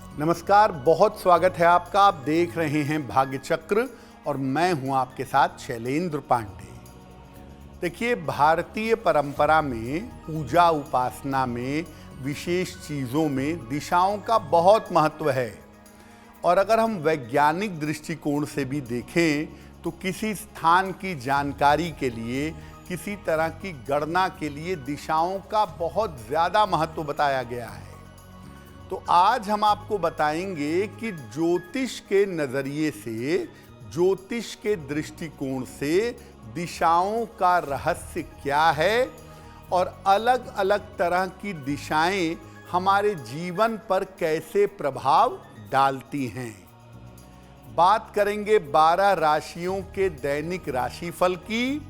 नमस्कार, बहुत स्वागत है आपका। आप देख रहे हैं भाग्य चक्र और मैं हूं आपके साथ शैलेंद्र पांडे। देखिए, भारतीय परंपरा में पूजा उपासना में विशेष चीज़ों में दिशाओं का बहुत महत्व है। और अगर हम वैज्ञानिक दृष्टिकोण से भी देखें तो किसी स्थान की जानकारी के लिए, किसी तरह की गणना के लिए दिशाओं का बहुत ज़्यादा महत्व बताया गया है। तो आज हम आपको बताएंगे कि ज्योतिष के नज़रिए से, ज्योतिष के दृष्टिकोण से दिशाओं का रहस्य क्या है और अलग अलग तरह की दिशाएं हमारे जीवन पर कैसे प्रभाव डालती हैं। बात करेंगे 12 राशियों के दैनिक राशिफल की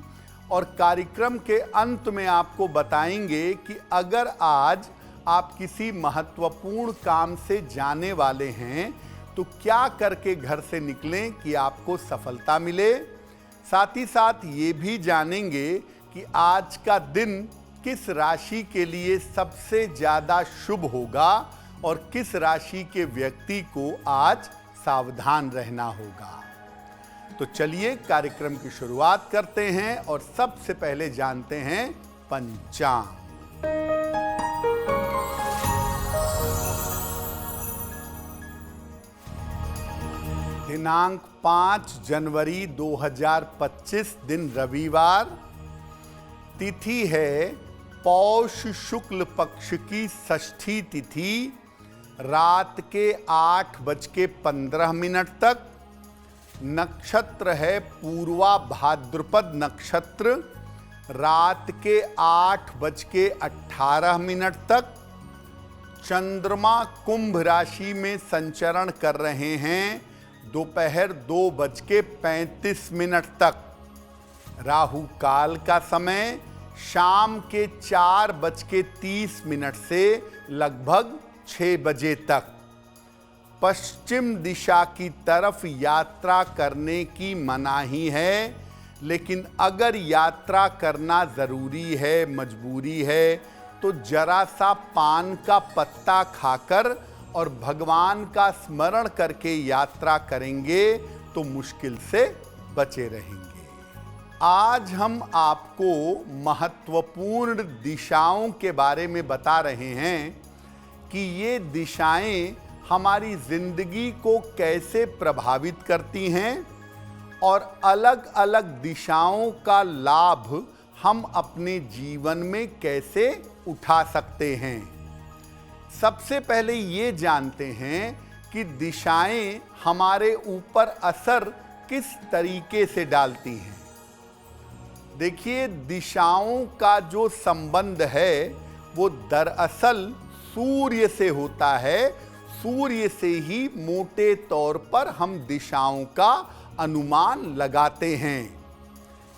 और कार्यक्रम के अंत में आपको बताएंगे कि अगर आज आप किसी महत्वपूर्ण काम से जाने वाले हैं तो क्या करके घर से निकलें कि आपको सफलता मिले। साथ ही साथ ये भी जानेंगे कि आज का दिन किस राशि के लिए सबसे ज़्यादा शुभ होगा और किस राशि के व्यक्ति को आज सावधान रहना होगा। तो चलिए कार्यक्रम की शुरुआत करते हैं और सबसे पहले जानते हैं पंचांग। दिनांक 5 जनवरी 2025 दिन रविवार। तिथि है पौष शुक्ल पक्ष की षष्ठी तिथि, रात के 8:15 तक। नक्षत्र है पूर्वा भाद्रपद नक्षत्र, रात के 8:18 तक। चंद्रमा कुंभ राशि में संचरण कर रहे हैं दोपहर 2:35 तक। राहु काल का समय शाम के 4:30 से लगभग 6 बजे तक। पश्चिम दिशा की तरफ यात्रा करने की मनाही है, लेकिन अगर यात्रा करना ज़रूरी है, मजबूरी है, तो जरा सा पान का पत्ता खाकर और भगवान का स्मरण करके यात्रा करेंगे तो मुश्किल से बचे रहेंगे। आज हम आपको महत्वपूर्ण दिशाओं के बारे में बता रहे हैं कि ये दिशाएं हमारी जिंदगी को कैसे प्रभावित करती हैं और अलग अलग दिशाओं का लाभ हम अपने जीवन में कैसे उठा सकते हैं। सबसे पहले ये जानते हैं कि दिशाएं हमारे ऊपर असर किस तरीके से डालती हैं। देखिए, दिशाओं का जो संबंध है वो दरअसल सूर्य से होता है। सूर्य से ही मोटे तौर पर हम दिशाओं का अनुमान लगाते हैं।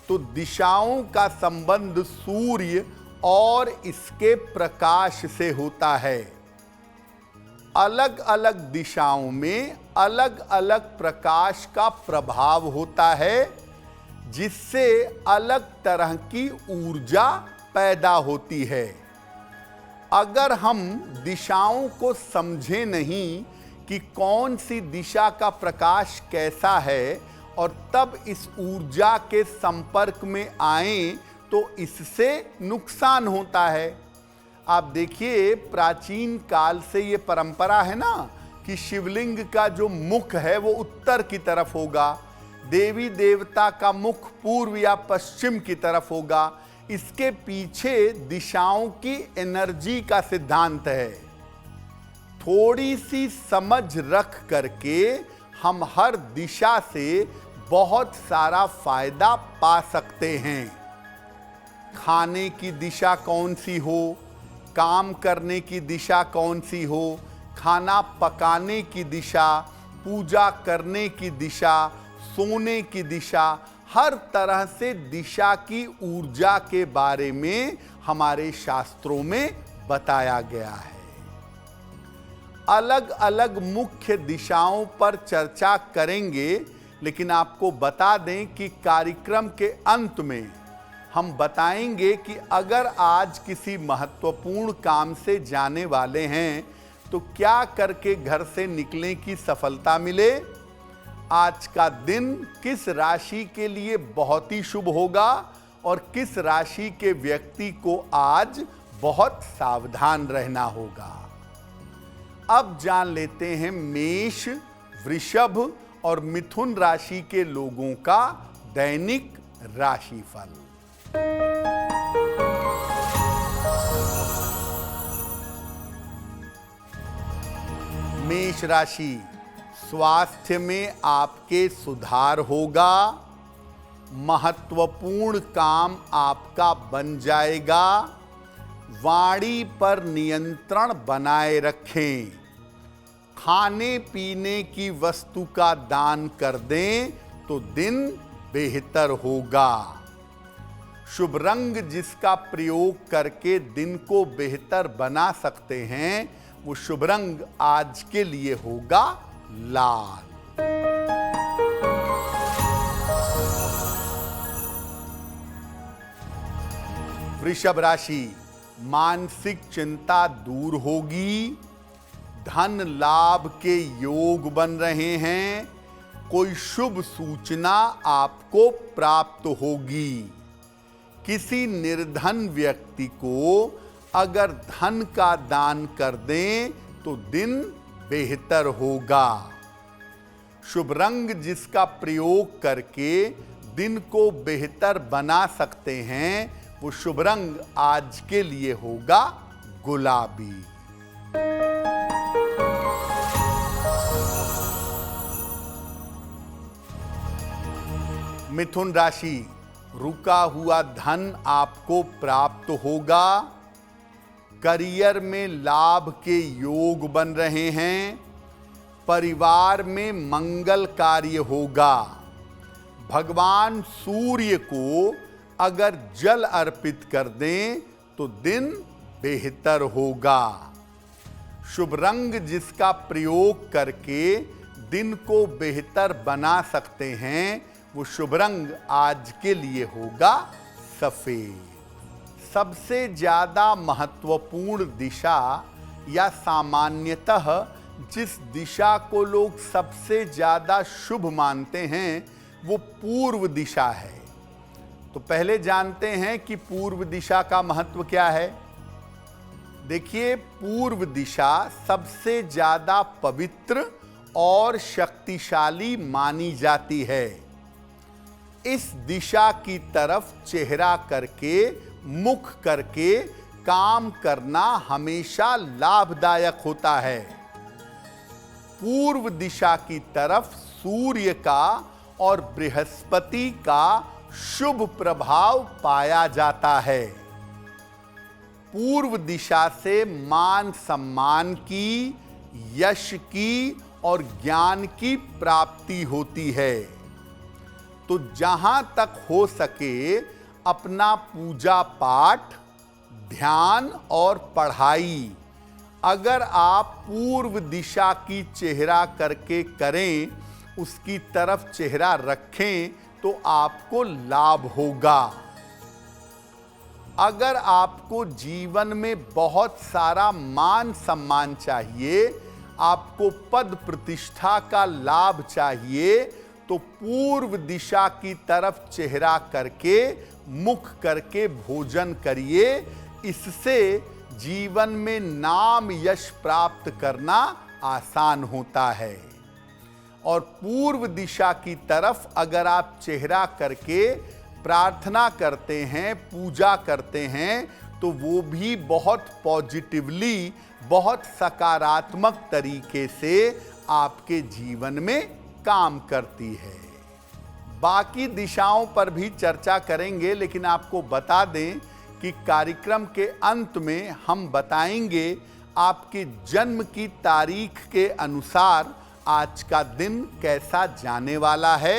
तो दिशाओं का संबंध सूर्य और इसके प्रकाश से होता है। अलग अलग दिशाओं में अलग अलग प्रकाश का प्रभाव होता है, जिससे अलग तरह की ऊर्जा पैदा होती है। अगर हम दिशाओं को समझें नहीं कि कौन सी दिशा का प्रकाश कैसा है और तब इस ऊर्जा के संपर्क में आएं तो इससे नुकसान होता है। आप देखिए, प्राचीन काल से ये परंपरा है ना कि शिवलिंग का जो मुख है वो उत्तर की तरफ होगा, देवी देवता का मुख पूर्व या पश्चिम की तरफ होगा। इसके पीछे दिशाओं की एनर्जी का सिद्धांत है। थोड़ी सी समझ रख करके हम हर दिशा से बहुत सारा फायदा पा सकते हैं। खाने की दिशा कौन सी हो, काम करने की दिशा कौन सी हो, खाना पकाने की दिशा, पूजा करने की दिशा, सोने की दिशा, हर तरह से दिशा की ऊर्जा के बारे में हमारे शास्त्रों में बताया गया है। अलग अलग मुख्य दिशाओं पर चर्चा करेंगे, लेकिन आपको बता दें कि कार्यक्रम के अंत में हम बताएंगे कि अगर आज किसी महत्वपूर्ण काम से जाने वाले हैं तो क्या करके घर से निकलें कि सफलता मिले। आज का दिन किस राशि के लिए बहुत ही शुभ होगा और किस राशि के व्यक्ति को आज बहुत सावधान रहना होगा। अब जान लेते हैं मेष, वृषभ और मिथुन राशि के लोगों का दैनिक राशिफल। मेष राशि, स्वास्थ्य में आपके सुधार होगा। महत्वपूर्ण काम आपका बन जाएगा। वाणी पर नियंत्रण बनाए रखें। खाने पीने की वस्तु का दान कर दें तो दिन बेहतर होगा। शुभ रंग जिसका प्रयोग करके दिन को बेहतर बना सकते हैं, वो शुभ रंग आज के लिए होगा लाल। वृषभ राशि, मानसिक चिंता दूर होगी। धन लाभ के योग बन रहे हैं। कोई शुभ सूचना आपको प्राप्त होगी। किसी निर्धन व्यक्ति को अगर धन का दान कर दें तो दिन बेहतर होगा। शुभ रंग जिसका प्रयोग करके दिन को बेहतर बना सकते हैं, वो शुभ रंग आज के लिए होगा गुलाबी। मिथुन राशि, रुका हुआ धन आपको प्राप्त होगा। करियर में लाभ के योग बन रहे हैं। परिवार में मंगल कार्य होगा। भगवान सूर्य को अगर जल अर्पित कर दें तो दिन बेहतर होगा। शुभ रंग जिसका प्रयोग करके दिन को बेहतर बना सकते हैं, वो शुभ रंग आज के लिए होगा सफेद। सबसे ज्यादा महत्वपूर्ण दिशा या सामान्यतः जिस दिशा को लोग सबसे ज्यादा शुभ मानते हैं, वो पूर्व दिशा है। तो पहले जानते हैं कि पूर्व दिशा का महत्व क्या है। देखिए, पूर्व दिशा सबसे ज्यादा पवित्र और शक्तिशाली मानी जाती है। इस दिशा की तरफ चेहरा करके, मुख करके काम करना हमेशा लाभदायक होता है। पूर्व दिशा की तरफ सूर्य का और बृहस्पति का शुभ प्रभाव पाया जाता है। पूर्व दिशा से मान सम्मान की, यश की और ज्ञान की प्राप्ति होती है। तो जहां तक हो सके अपना पूजा पाठ, ध्यान और पढ़ाई अगर आप पूर्व दिशा की चेहरा करके करें, उसकी तरफ चेहरा रखें, तो आपको लाभ होगा। अगर आपको जीवन में बहुत सारा मान सम्मान चाहिए, आपको पद प्रतिष्ठा का लाभ चाहिए, तो पूर्व दिशा की तरफ चेहरा करके, मुख करके भोजन करिए। इससे जीवन में नाम यश प्राप्त करना आसान होता है। और पूर्व दिशा की तरफ अगर आप चेहरा करके प्रार्थना करते हैं, पूजा करते हैं, तो वो भी बहुत पॉजिटिवली, बहुत सकारात्मक तरीके से आपके जीवन में काम करती है। बाकी दिशाओं पर भी चर्चा करेंगे, लेकिन आपको बता दें कि कार्यक्रम के अंत में हम बताएंगे आपके जन्म की तारीख के अनुसार आज का दिन कैसा जाने वाला है।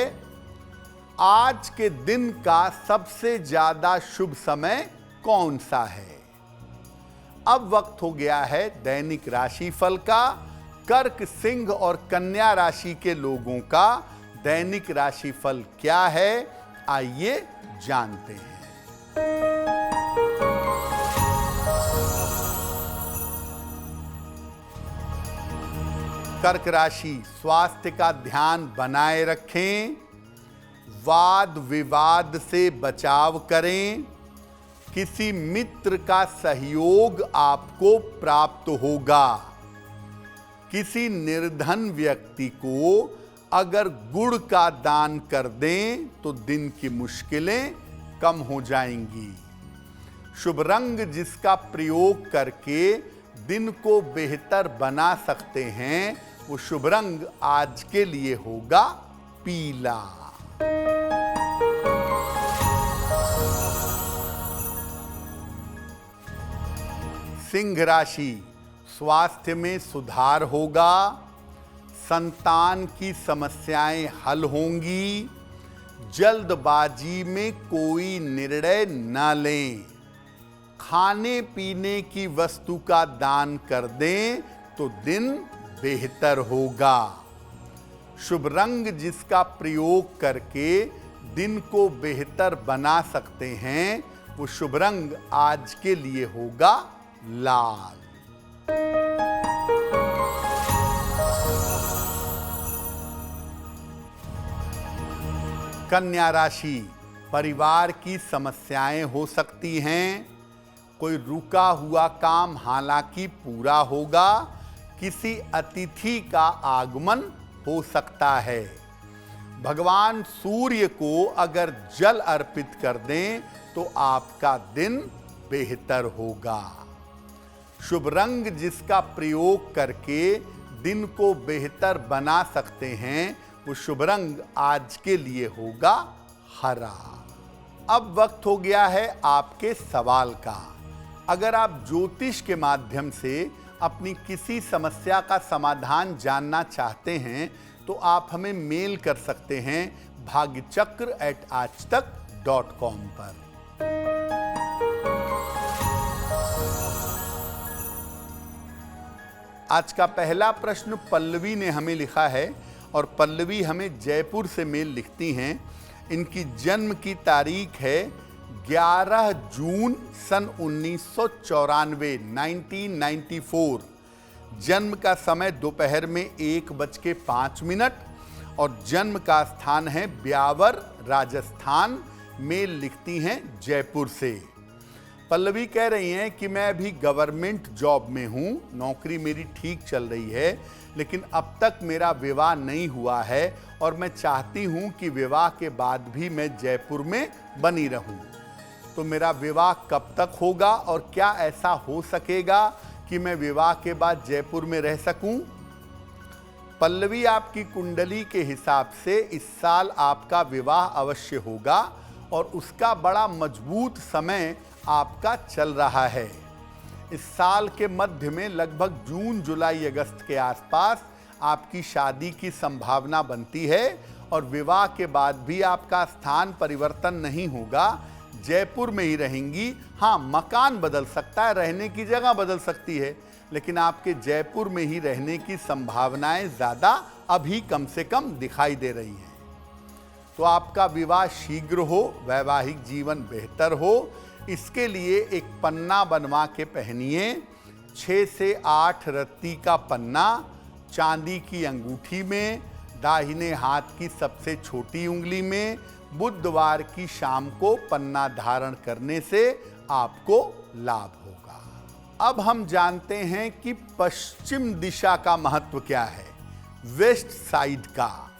आज के दिन का सबसे ज्यादा शुभ समय कौन सा है। अब वक्त हो गया है दैनिक राशिफल का। कर्क, सिंह और कन्या राशि के लोगों का दैनिक राशिफल क्या है, आइए जानते हैं। कर्क राशि, स्वास्थ्य का ध्यान बनाए रखें, वाद विवाद से बचाव करें, किसी मित्र का सहयोग आपको प्राप्त होगा। किसी निर्धन व्यक्ति को अगर गुड़ का दान कर दें तो दिन की मुश्किलें कम हो जाएंगी। शुभ रंग जिसका प्रयोग करके दिन को बेहतर बना सकते हैं, वो शुभ रंग आज के लिए होगा पीला। सिंह राशि, स्वास्थ्य में सुधार होगा, संतान की समस्याएं हल होंगी, जल्दबाजी में कोई निर्णय न लें, खाने पीने की वस्तु का दान कर दें तो दिन बेहतर होगा। शुभ रंग जिसका प्रयोग करके दिन को बेहतर बना सकते हैं, वो शुभ रंग आज के लिए होगा लाल। कन्या राशि, परिवार की समस्याएं हो सकती हैं, कोई रुका हुआ काम हालांकि पूरा होगा, किसी अतिथि का आगमन हो सकता है। भगवान सूर्य को अगर जल अर्पित कर दें तो आपका दिन बेहतर होगा। शुभ रंग जिसका प्रयोग करके दिन को बेहतर बना सकते हैं, वो शुभ रंग आज के लिए होगा हरा। अब वक्त हो गया है आपके सवाल का। अगर आप ज्योतिष के माध्यम से अपनी किसी समस्या का समाधान जानना चाहते हैं तो आप हमें मेल कर सकते हैं bhagyachakra@aajtak.com पर। आज का पहला प्रश्न पल्लवी ने हमें लिखा है और पल्लवी हमें जयपुर से मेल लिखती हैं। इनकी जन्म की तारीख है 11 जून सन 1994, 1994। जन्म का समय दोपहर में 1:05 और जन्म का स्थान है ब्यावर, राजस्थान। मेल लिखती हैं जयपुर से। पल्लवी कह रही हैं कि मैं अभी गवर्नमेंट जॉब में हूँ, नौकरी मेरी ठीक चल रही है, लेकिन अब तक मेरा विवाह नहीं हुआ है और मैं चाहती हूँ कि विवाह के बाद भी मैं जयपुर में बनी रहूँ। तो मेरा विवाह कब तक होगा और क्या ऐसा हो सकेगा कि मैं विवाह के बाद जयपुर में रह सकूं? पल्लवी, आपकी कुंडली के हिसाब से इस साल आपका विवाह अवश्य होगा और उसका बड़ा मजबूत समय आपका चल रहा है। इस साल के मध्य में लगभग जून, जुलाई, अगस्त के आसपास आपकी शादी की संभावना बनती है और विवाह के बाद भी आपका स्थान परिवर्तन नहीं होगा, जयपुर में ही रहेंगी। हाँ, मकान बदल सकता है, रहने की जगह बदल सकती है, लेकिन आपके जयपुर में ही रहने की संभावनाएं ज़्यादा अभी कम से कम दिखाई दे रही हैं। तो आपका विवाह शीघ्र हो, वैवाहिक जीवन बेहतर हो, इसके लिए एक पन्ना बनवा के पहनिए। 6 से 8 रत्ती का पन्ना चांदी की अंगूठी में, दाहिने हाथ की सबसे छोटी उंगली में, बुधवार की शाम को पन्ना धारण करने से आपको लाभ होगा। अब हम जानते हैं कि पश्चिम दिशा का महत्व क्या है, वेस्ट साइड का।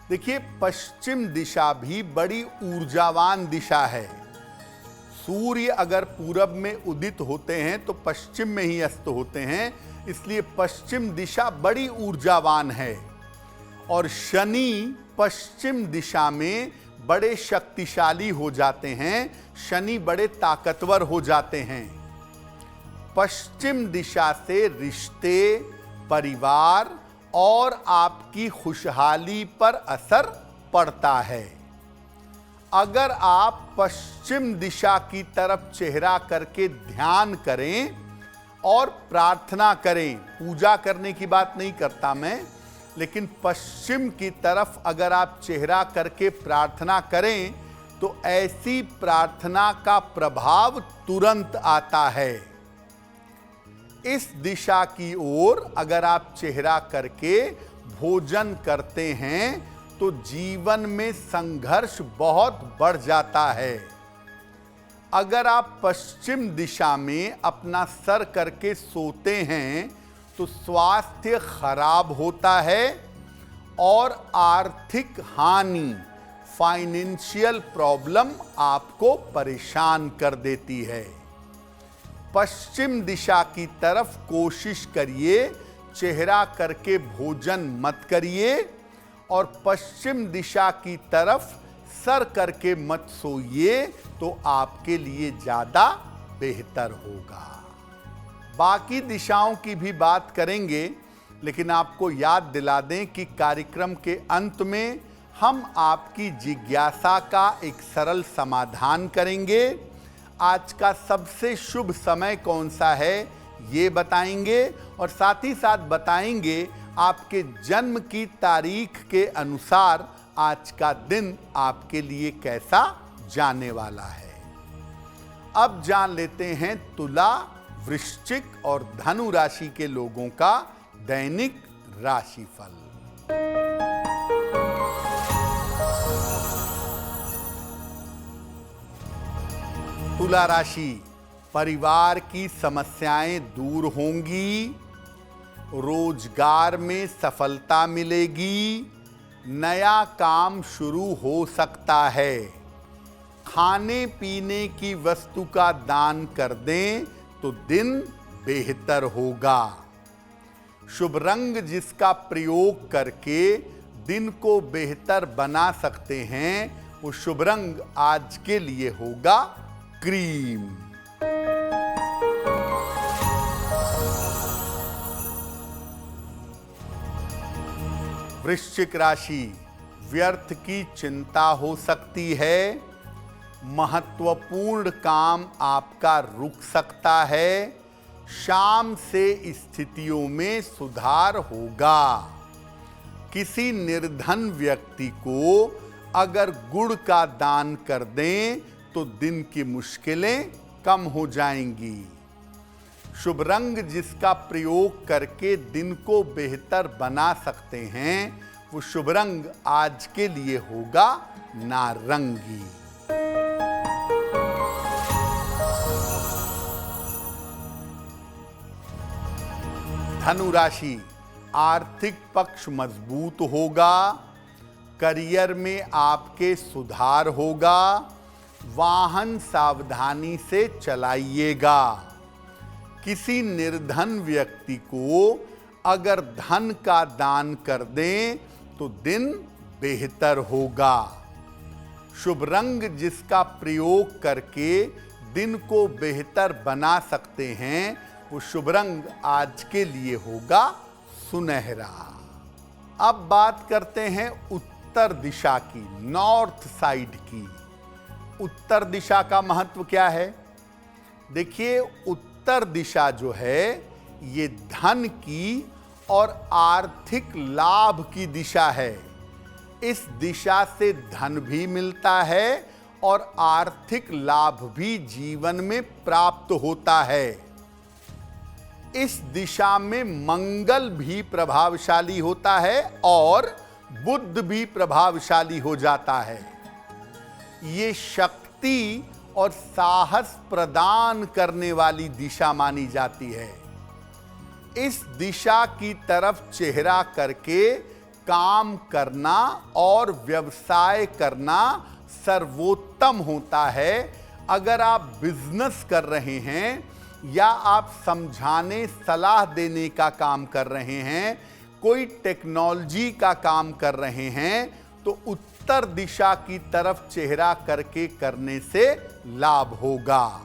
देखिए, पश्चिम दिशा भी बड़ी ऊर्जावान दिशा है। सूर्य अगर पूरब में उदित होते हैं तो पश्चिम में ही अस्त होते हैं, इसलिए पश्चिम दिशा बड़ी ऊर्जावान है। और शनि पश्चिम दिशा में बड़े शक्तिशाली हो जाते हैं, शनि बड़े ताकतवर हो जाते हैं। पश्चिम दिशा से रिश्ते, परिवार और आपकी खुशहाली पर असर पड़ता है। अगर आप पश्चिम दिशा की तरफ चेहरा करके ध्यान करें और प्रार्थना करें, पूजा करने की बात नहीं करता मैं, लेकिन पश्चिम की तरफ अगर आप चेहरा करके प्रार्थना करें तो ऐसी प्रार्थना का प्रभाव तुरंत आता है। इस दिशा की ओर अगर आप चेहरा करके भोजन करते हैं तो जीवन में संघर्ष बहुत बढ़ जाता है। अगर आप पश्चिम दिशा में अपना सर करके सोते हैं तो स्वास्थ्य खराब होता है और आर्थिक हानि, फाइनेंशियल प्रॉब्लम आपको परेशान कर देती है। पश्चिम दिशा की तरफ कोशिश करिए, चेहरा करके भोजन मत करिए और पश्चिम दिशा की तरफ सर करके मत सोइए, तो आपके लिए ज्यादा बेहतर होगा। बाकी दिशाओं की भी बात करेंगे, लेकिन आपको याद दिला दें कि कार्यक्रम के अंत में हम आपकी जिज्ञासा का एक सरल समाधान करेंगे। आज का सबसे शुभ समय कौन सा है ये बताएंगे और साथ ही साथ बताएंगे आपके जन्म की तारीख के अनुसार आज का दिन आपके लिए कैसा जाने वाला है। अब जान लेते हैं तुला, वृश्चिक और धनु राशि के लोगों का दैनिक राशिफल। तुला राशि, परिवार की समस्याएं दूर होंगी, रोजगार में सफलता मिलेगी, नया काम शुरू हो सकता है। खाने पीने की वस्तु का दान कर दें तो दिन बेहतर होगा। शुभ रंग जिसका प्रयोग करके दिन को बेहतर बना सकते हैं वो शुभ रंग आज के लिए होगा क्रीम। वृश्चिक राशि, व्यर्थ की चिंता हो सकती है, महत्वपूर्ण काम आपका रुक सकता है, शाम से स्थितियों में सुधार होगा। किसी निर्धन व्यक्ति को अगर गुड़ का दान कर दें तो दिन की मुश्किलें कम हो जाएंगी। शुभ रंग जिसका प्रयोग करके दिन को बेहतर बना सकते हैं वो शुभ रंग आज के लिए होगा नारंगी। धनु राशि, आर्थिक पक्ष मजबूत होगा, करियर में आपके सुधार होगा, वाहन सावधानी से चलाइएगा। किसी निर्धन व्यक्ति को अगर धन का दान कर दें तो दिन बेहतर होगा। शुभ रंग जिसका प्रयोग करके दिन को बेहतर बना सकते हैं वो शुभ रंग आज के लिए होगा सुनहरा। अब बात करते हैं उत्तर दिशा की, नॉर्थ साइड की। उत्तर दिशा का महत्व क्या है? देखिए, उत्तर दिशा जो है ये धन की और आर्थिक लाभ की दिशा है। इस दिशा से धन भी मिलता है और आर्थिक लाभ भी जीवन में प्राप्त होता है। इस दिशा में मंगल भी प्रभावशाली होता है और बुध भी प्रभावशाली हो जाता है। ये शक्ति और साहस प्रदान करने वाली दिशा मानी जाती है। इस दिशा की तरफ चेहरा करके काम करना और व्यवसाय करना सर्वोत्तम होता है। अगर आप बिजनेस कर रहे हैं या आप समझाने सलाह देने का काम कर रहे हैं, कोई टेक्नोलॉजी का काम कर रहे हैं, तो उत्तर दिशा की तरफ चेहरा करके करने से लाभ होगा।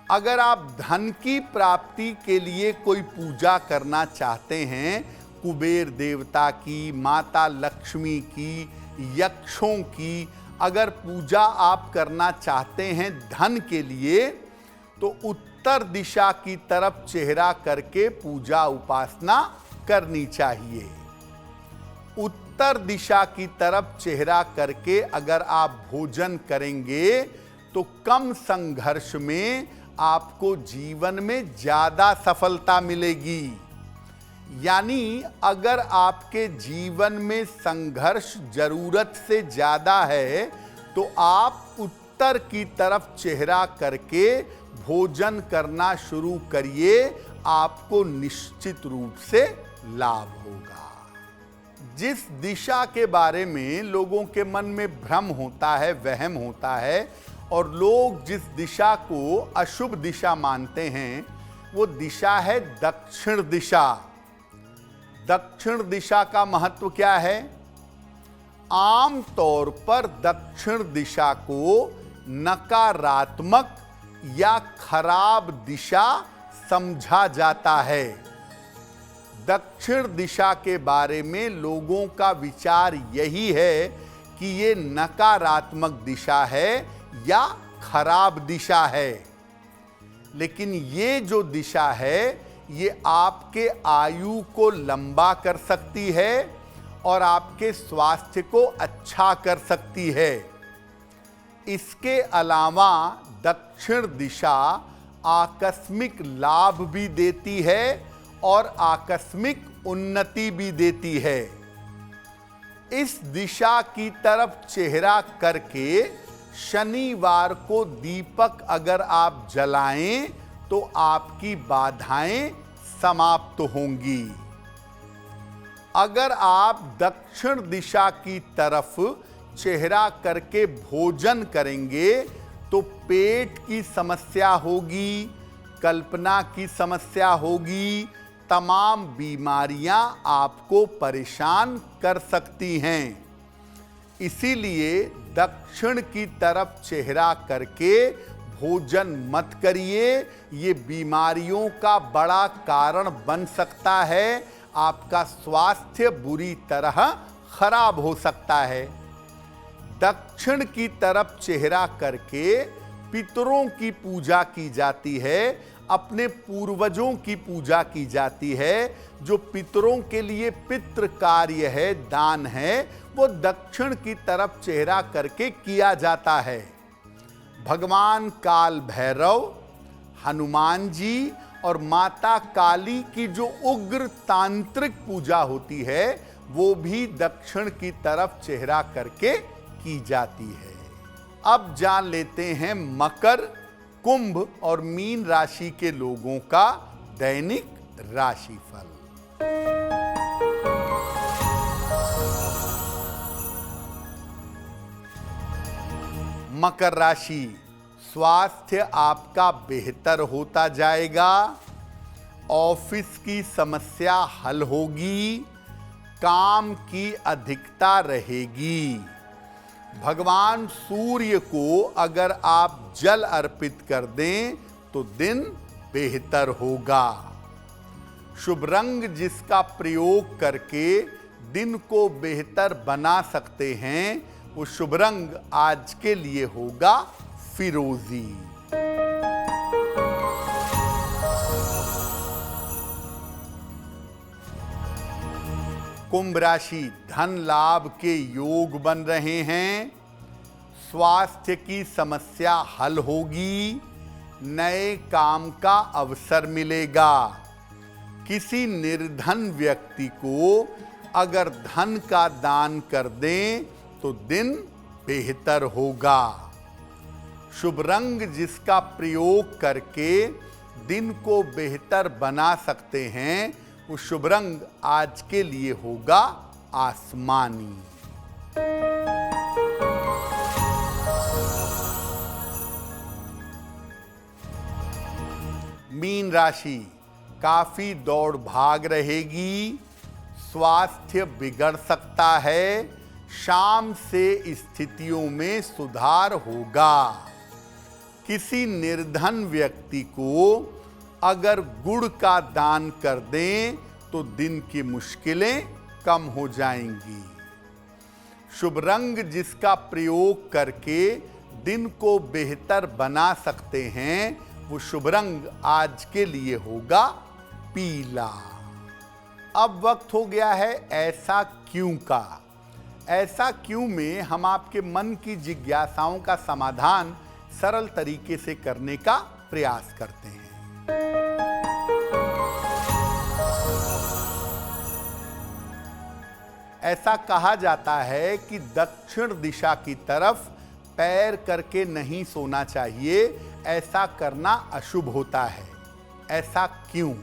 अगर आप धन की प्राप्ति के लिए कोई पूजा करना चाहते हैं, कुबेर देवता की, माता लक्ष्मी की, यक्षों की अगर पूजा आप करना चाहते हैं धन के लिए, तो उत्तर दिशा की तरफ चेहरा करके पूजा उपासना करनी चाहिए। उत्तर दिशा की तरफ चेहरा करके अगर आप भोजन करेंगे तो कम संघर्ष में आपको जीवन में ज्यादा सफलता मिलेगी। यानी अगर आपके जीवन में संघर्ष जरूरत से ज्यादा है तो आप उत्तर की तरफ चेहरा करके भोजन करना शुरू करिए, आपको निश्चित रूप से लाभ होगा। जिस दिशा के बारे में लोगों के मन में भ्रम होता है, वहम होता है, और लोग जिस दिशा को अशुभ दिशा मानते हैं, वो दिशा है दक्षिण दिशा। दक्षिण दिशा का महत्व क्या है? आम तौर पर दक्षिण दिशा को नकारात्मक या खराब दिशा समझा जाता है। दक्षिण दिशा के बारे में लोगों का विचार यही है कि ये नकारात्मक दिशा है या खराब दिशा है। लेकिन ये जो दिशा है, ये आपके आयु को लंबा कर सकती है और आपके स्वास्थ्य को अच्छा कर सकती है। इसके अलावा दक्षिण दिशा आकस्मिक लाभ भी देती है और आकस्मिक उन्नति भी देती है। इस दिशा की तरफ चेहरा करके शनिवार को दीपक अगर आप जलाएं तो आपकी बाधाएं समाप्त होंगी। अगर आप दक्षिण दिशा की तरफ चेहरा करके भोजन करेंगे तो पेट की समस्या होगी, कल्पना की समस्या होगी, तमाम बीमारियां आपको परेशान कर सकती हैं। इसीलिए दक्षिण की तरफ चेहरा करके भोजन मत करिए, ये बीमारियों का बड़ा कारण बन सकता है। आपका स्वास्थ्य बुरी तरह खराब हो सकता है। दक्षिण की तरफ चेहरा करके पितरों की पूजा की जाती है, अपने पूर्वजों की पूजा की जाती है। जो पितरों के लिए पितृ कार्य है, दान है, वो दक्षिण की तरफ चेहरा करके किया जाता है। भगवान काल भैरव, हनुमान जी और माता काली की जो उग्र तांत्रिक पूजा होती है, वो भी दक्षिण की तरफ चेहरा करके की जाती है। अब जान लेते हैं मकर, कुंभ और मीन राशि के लोगों का दैनिक राशिफल। मकर राशि, स्वास्थ्य आपका बेहतर होता जाएगा। ऑफिस की समस्या हल होगी, काम की अधिकता रहेगी। भगवान सूर्य को अगर आप जल अर्पित कर दें तो दिन बेहतर होगा। शुभ रंग जिसका प्रयोग करके दिन को बेहतर बना सकते हैं, वो शुभ रंग आज के लिए होगा फिरोजी। कुंभ राशि, धन लाभ के योग बन रहे हैं। स्वास्थ्य की समस्या हल होगी। नए काम का अवसर मिलेगा। किसी निर्धन व्यक्ति को अगर धन का दान कर दें तो दिन बेहतर होगा। शुभ रंग जिसका प्रयोग करके दिन को बेहतर बना सकते हैं, वो शुभ रंग आज के लिए होगा आसमानी। मीन राशि, काफी दौड़ भाग रहेगी। स्वास्थ्य बिगड़ सकता है। शाम से स्थितियों में सुधार होगा। किसी निर्धन व्यक्ति को अगर गुड़ का दान कर दें तो दिन की मुश्किलें कम हो जाएंगी। शुभ रंग जिसका प्रयोग करके दिन को बेहतर बना सकते हैं, वो शुभ रंग आज के लिए होगा पीला। अब वक्त हो गया है ऐसा क्यों का। ऐसा क्यों में हम आपके मन की जिज्ञासाओं का समाधान सरल तरीके से करने का प्रयास करते हैं। ऐसा कहा जाता है कि दक्षिण दिशा की तरफ पैर करके नहीं सोना चाहिए, ऐसा करना अशुभ होता है। ऐसा क्यों?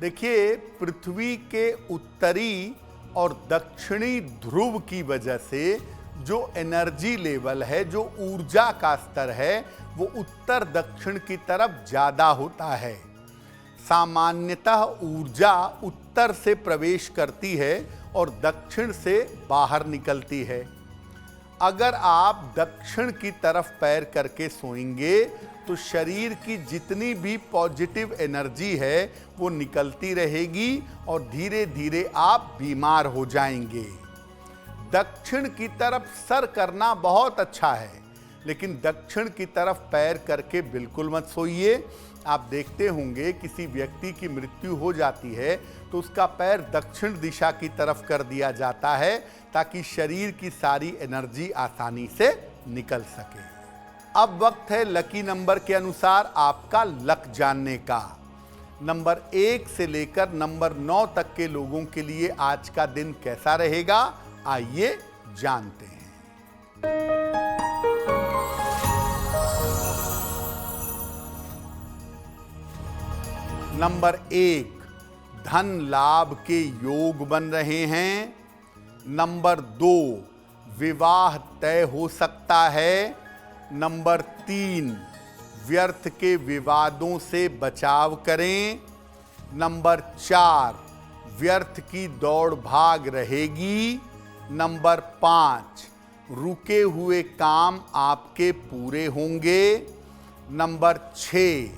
देखिए, पृथ्वी के उत्तरी और दक्षिणी ध्रुव की वजह से जो एनर्जी लेवल है, जो ऊर्जा का स्तर है, वो उत्तर दक्षिण की तरफ ज्यादा होता है। सामान्यतः ऊर्जा उत्तर से प्रवेश करती है और दक्षिण से बाहर निकलती है। अगर आप दक्षिण की तरफ पैर करके सोएंगे तो शरीर की जितनी भी पॉजिटिव एनर्जी है वो निकलती रहेगी और धीरे धीरे आप बीमार हो जाएंगे। दक्षिण की तरफ सर करना बहुत अच्छा है, लेकिन दक्षिण की तरफ पैर करके बिल्कुल मत सोइए। आप देखते होंगे किसी व्यक्ति की मृत्यु हो जाती है तो उसका पैर दक्षिण दिशा की तरफ कर दिया जाता है ताकि शरीर की सारी एनर्जी आसानी से निकल सके। अब वक्त है लकी नंबर के अनुसार आपका लक जानने का। नंबर 1 से लेकर नंबर 9 तक के लोगों के लिए आज का दिन कैसा रहेगा, आइए जानते हैं। नंबर 1, धन लाभ के योग बन रहे हैं। नंबर 2, विवाह तय हो सकता है। नंबर 3, व्यर्थ के विवादों से बचाव करें। नंबर 4, व्यर्थ की दौड़ भाग रहेगी। नंबर 5, रुके हुए काम आपके पूरे होंगे। नंबर 6,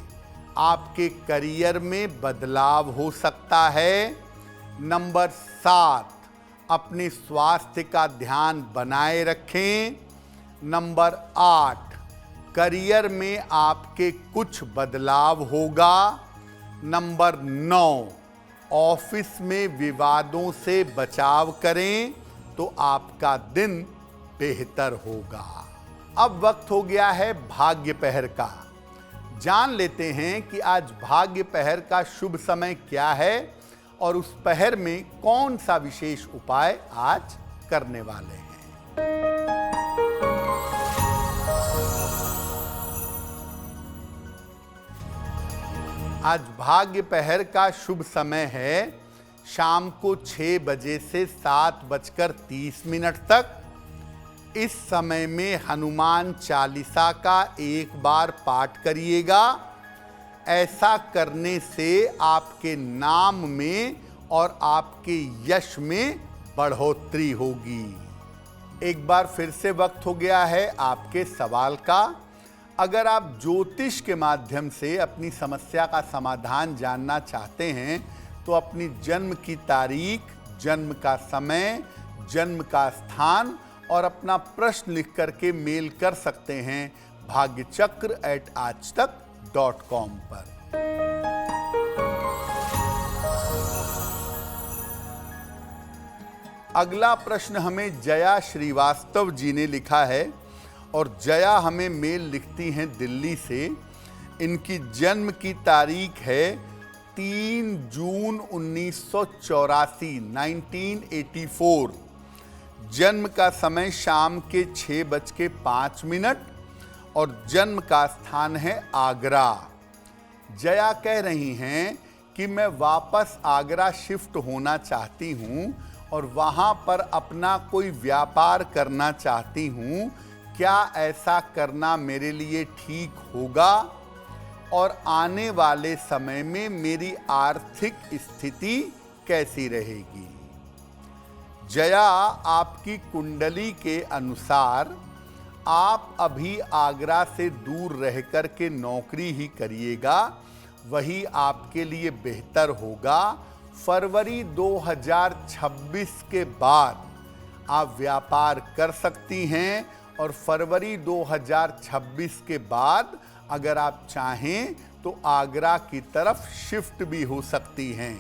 आपके करियर में बदलाव हो सकता है। नंबर 7, अपने स्वास्थ्य का ध्यान बनाए रखें। नंबर 8, करियर में आपके कुछ बदलाव होगा। नंबर 9, ऑफिस में विवादों से बचाव करें तो आपका दिन बेहतर होगा। अब वक्त हो गया है भाग्य पहर का। जान लेते हैं कि आज भाग्य पहर का शुभ समय क्या है और उस पहर में कौन सा विशेष उपाय आज करने वाले हैं। आज भाग्य पहर का शुभ समय है शाम को 6 बजे से 7:30 तक। इस समय में हनुमान चालीसा का एक बार पाठ करिएगा। ऐसा करने से आपके नाम में और आपके यश में बढ़ोतरी होगी। एक बार फिर से वक्त हो गया है आपके सवाल का। अगर आप ज्योतिष के माध्यम से अपनी समस्या का समाधान जानना चाहते हैं तो अपनी जन्म की तारीख, जन्म का समय, जन्म का स्थान और अपना प्रश्न लिख करके मेल कर सकते हैं bhagyachakra@aajtak.com पर। अगला प्रश्न हमें जया श्रीवास्तव जी ने लिखा है और जया हमें मेल लिखती हैं दिल्ली से। इनकी जन्म की तारीख है 3 जून 1984, 1984। जन्म का समय शाम के 6:05 और जन्म का स्थान है आगरा। जया कह रही हैं कि मैं वापस आगरा शिफ्ट होना चाहती हूं और वहां पर अपना कोई व्यापार करना चाहती हूं। क्या ऐसा करना मेरे लिए ठीक होगा और आने वाले समय में मेरी आर्थिक स्थिति कैसी रहेगी? जया, आपकी कुंडली के अनुसार आप अभी आगरा से दूर रहकर के नौकरी ही करिएगा, वही आपके लिए बेहतर होगा। फरवरी 2026 के बाद आप व्यापार कर सकती हैं और फरवरी 2026 के बाद अगर आप चाहें तो आगरा की तरफ शिफ्ट भी हो सकती हैं।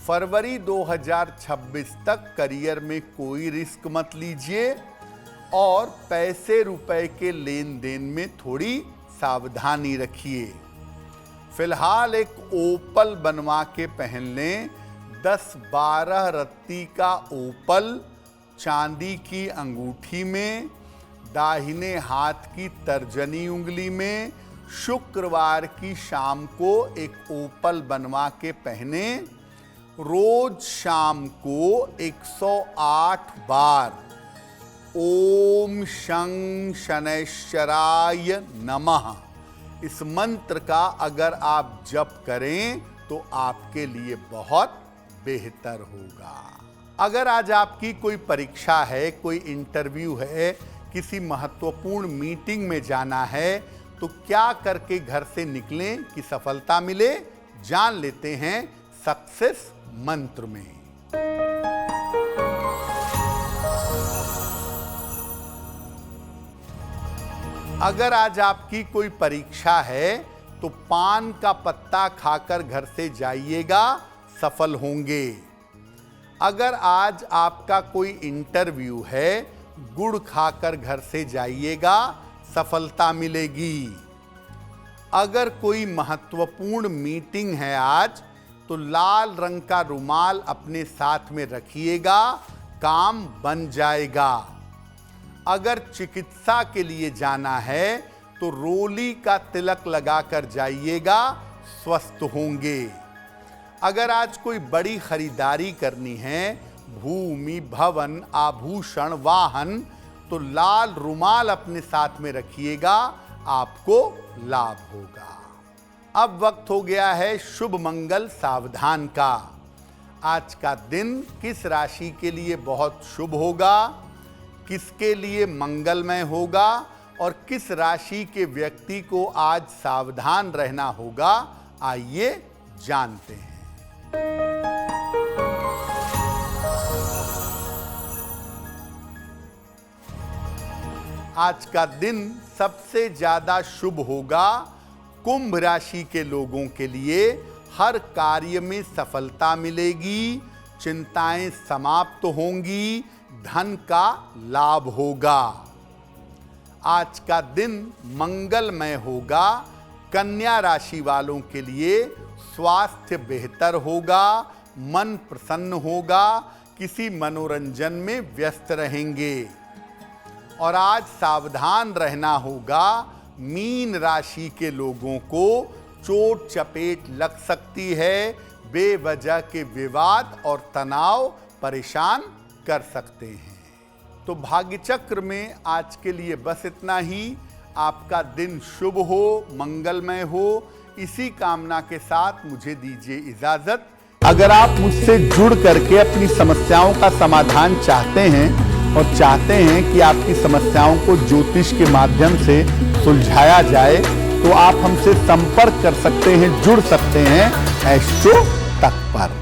फरवरी 2026 तक करियर में कोई रिस्क मत लीजिए और पैसे रुपए के लेन देन में थोड़ी सावधानी रखिए। फिलहाल एक ओपल बनवा के पहन लें। 10-12 रत्ती का ओपल चांदी की अंगूठी में, दाहिने हाथ की तर्जनी उंगली में, शुक्रवार की शाम को एक ओपल बनवा के पहने। रोज शाम को 108 बार ओम शं शनैश्चराय नमः इस मंत्र का अगर आप जप करें तो आपके लिए बहुत बेहतर होगा। अगर आज आपकी कोई परीक्षा है, कोई इंटरव्यू है, किसी महत्वपूर्ण मीटिंग में जाना है, तो क्या करके घर से निकलें कि सफलता मिले, जान लेते हैं सक्सेस मंत्र में। अगर आज आपकी कोई परीक्षा है तो पान का पत्ता खाकर घर से जाइएगा, सफल होंगे। अगर आज आपका कोई इंटरव्यू है, गुड़ खाकर घर से जाइएगा, सफलता मिलेगी। अगर कोई महत्वपूर्ण मीटिंग है आज, तो लाल रंग का रुमाल अपने साथ में रखिएगा, काम बन जाएगा। अगर चिकित्सा के लिए जाना है तो रोली का तिलक लगाकर जाइएगा, स्वस्थ होंगे। अगर आज कोई बड़ी खरीदारी करनी है, भूमि, भवन, आभूषण, वाहन, तो लाल रुमाल अपने साथ में रखिएगा, आपको लाभ होगा। अब वक्त हो गया है शुभ मंगल सावधान का। आज का दिन किस राशि के लिए बहुत शुभ होगा, किसके लिए मंगलमय होगा और किस राशि के व्यक्ति को आज सावधान रहना होगा, आइए जानते हैं। आज का दिन सबसे ज्यादा शुभ होगा कुंभ राशि के लोगों के लिए। हर कार्य में सफलता मिलेगी, चिंताएं समाप्त होंगी, धन का लाभ होगा। आज का दिन मंगलमय होगा। कन्या राशि वालों के लिए स्वास्थ्य बेहतर होगा, मन प्रसन्न होगा, किसी मनोरंजन में व्यस्त रहेंगे। और आज सावधान रहना होगा, मीन राशि के लोगों को चोट चपेट लग सकती है, बेवजह के विवाद और तनाव परेशान कर सकते हैं। तो भाग्य चक्र में आज के लिए बस इतना ही। आपका दिन शुभ हो, मंगलमय हो, इसी कामना के साथ मुझे दीजिए इजाजत। अगर आप मुझसे जुड़ करके अपनी समस्याओं का समाधान चाहते हैं और चाहते हैं कि आपकी समस्याओं को ज्योतिष के माध्यम से सुलझाया जाए, तो आप हमसे संपर्क कर सकते हैं, जुड़ सकते हैं एस्ट्रो तक पर।